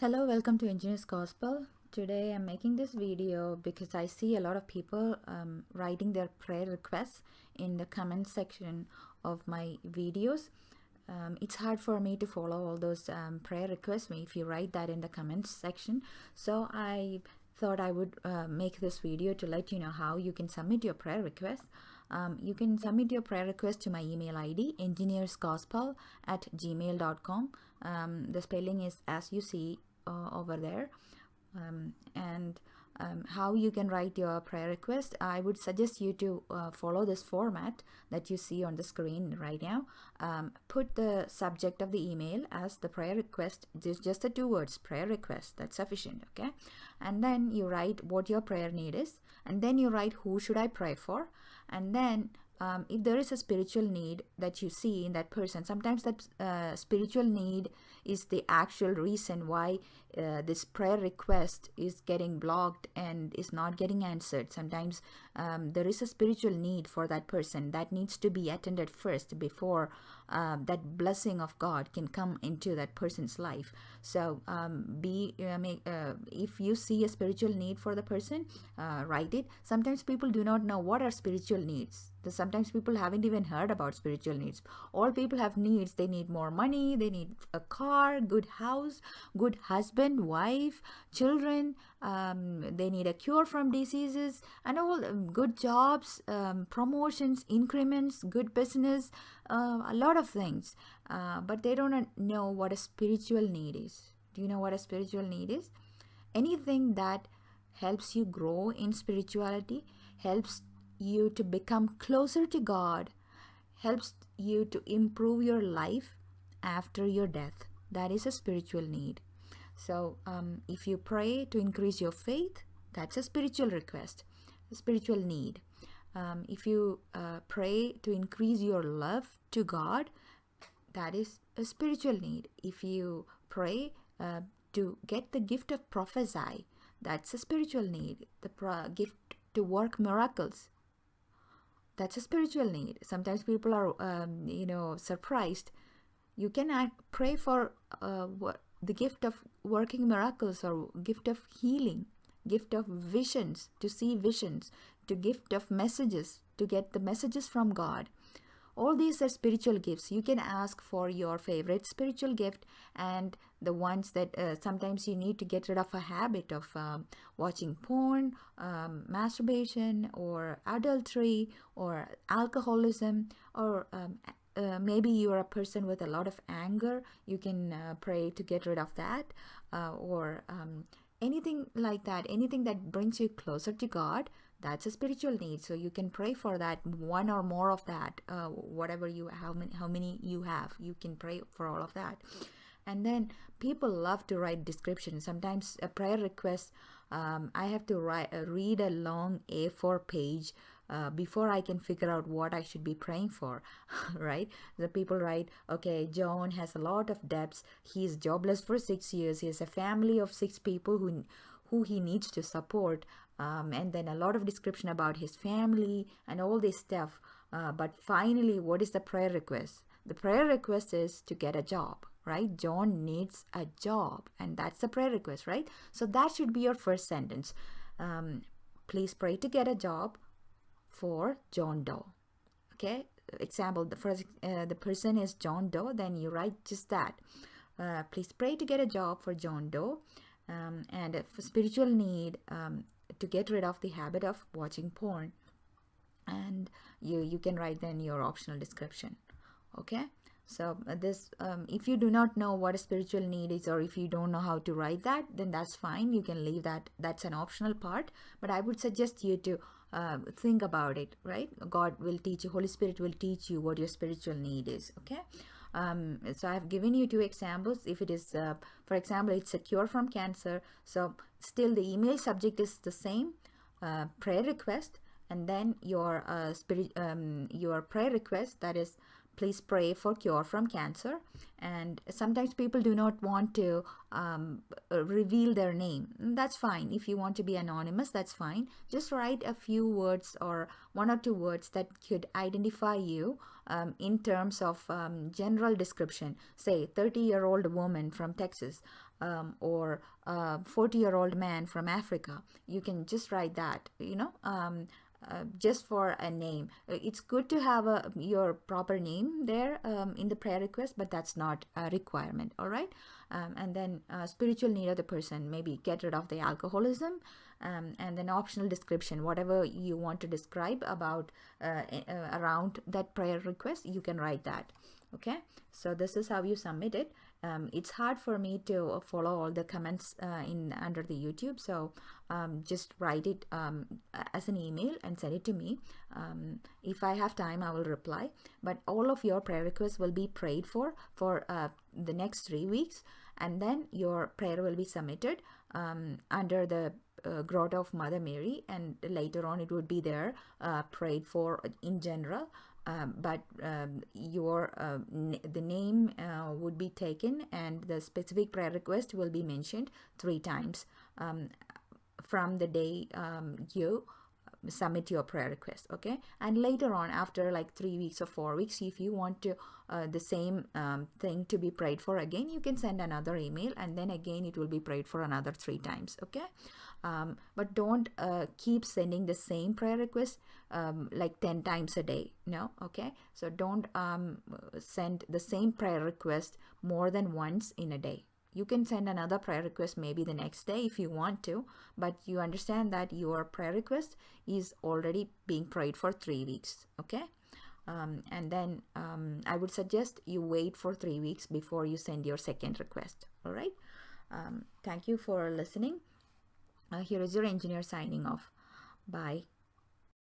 Hello, welcome to Engineers Gospel. Today I'm making this video because I see a lot of people writing their prayer requests in the comment section of my videos. It's hard for me to follow all those prayer requests if you write that in the comments section. So I thought I would make this video to let you know how you can submit your prayer request. You can submit your prayer request to my email ID, engineersgospel@gmail.com. The spelling is as you see over there. And how you can write your prayer request, I would suggest you to follow this format that you see on the screen right now. Put the subject of the email as the prayer request, just the 2 words, prayer request. That's sufficient, okay? And then you write what your prayer need is, and then you write who should I pray for, and then if there is a spiritual need that you see in that person, sometimes that spiritual need is the actual reason why this prayer request is getting blocked and is not getting answered. Sometimes there is a spiritual need for that person that needs to be attended first before that blessing of God can come into that person's life. So if you see a spiritual need for the person, write it. Sometimes people do not know what are spiritual needs. Sometimes people haven't even heard about spiritual needs. All people have needs. They need more money, they need a car, good house, good husband, wife, children, they need a cure from diseases, and all good jobs, promotions, increments, good business, a lot of things, but they don't know what a spiritual need is. Do you know what a spiritual need is? Anything that helps you grow in spirituality, helps you to become closer to God, helps you to improve your life after your death. That is a spiritual need. So if you pray to increase your faith, that's a spiritual request, a spiritual need. If you pray to increase your love to God, that is a spiritual need. If you pray to get the gift of prophesy, that's a spiritual need. The gift to work miracles, that's a spiritual need. Sometimes people are surprised. You can pray for the gift of working miracles, or gift of healing, gift of visions, to see visions, to gift of messages, to get the messages from God. All these are spiritual gifts. You can ask for your favorite spiritual gift, and the ones that sometimes you need to get rid of a habit of watching porn, masturbation, or adultery, or alcoholism, or maybe you're a person with a lot of anger. You can pray to get rid of that, or anything like that, anything that brings you closer to God. That's a spiritual need. So you can pray for that, one or more of that, whatever you, how many you have, you can pray for all of that. And then people love to write descriptions. Sometimes a prayer request, I have to read a long A4 page before I can figure out what I should be praying for, right? The people write, okay, John has a lot of debts. He's jobless for 6 years. He has a family of 6 people who he needs to support. And then a lot of description about his family and all this stuff. But finally, what is the prayer request? The prayer request is to get a job, right? John needs a job, and that's the prayer request, right? So that should be your first sentence. Please pray to get a job for John Doe. Okay, example, the person is John Doe, then you write just that. Please pray to get a job for John Doe, and a spiritual need to get rid of the habit of watching porn. And you can write then your optional description. Okay, so this if you do not know what a spiritual need is, or if you don't know how to write that, then that's fine. You can leave that. That's an optional part, but I would suggest you to think about it, right? God will teach you, Holy Spirit will teach you what your spiritual need is. Okay, so I've given you 2 examples. If it is for example, it's a cure from cancer, so still the email subject is the same, prayer request, and then your prayer request, that is, please pray for cure from cancer. And sometimes people do not want to reveal their name. That's fine. If you want to be anonymous, that's fine. Just write a few words, or 1 or 2 words that could identify you in terms of general description. Say 30-year-old woman from Texas, or 40-year-old man from Africa. You can just write that, just for a name. It's good to have your proper name there in the prayer request, but that's not a requirement. All right. And then spiritual need of the person, maybe get rid of the alcoholism, and then optional description, whatever you want to describe about around that prayer request, you can write that. Okay, so this is how you submit it. It's hard for me to follow all the comments in under the YouTube, so just write it as an email and send it to me. If I have time, I will reply. But all of your prayer requests will be prayed for the next 3 weeks, and then your prayer will be submitted under the grotto of Mother Mary, and later on it would be there prayed for in general. But the name would be taken, and the specific prayer request will be mentioned 3 times from the day you submit your prayer request. Okay, and later on, after like 3 weeks or 4 weeks, if you want to the same thing to be prayed for again, you can send another email, and then again it will be prayed for another 3 times. Okay, but don't keep sending the same prayer request like 10 times a day. No. Okay, so don't send the same prayer request more than once in a day. You can send another prayer request maybe the next day if you want to, but you understand that your prayer request is already being prayed for 3 weeks. Okay, and then I would suggest you wait for 3 weeks before you send your second request. All right. Thank you for listening. Here is your engineer signing off. Bye.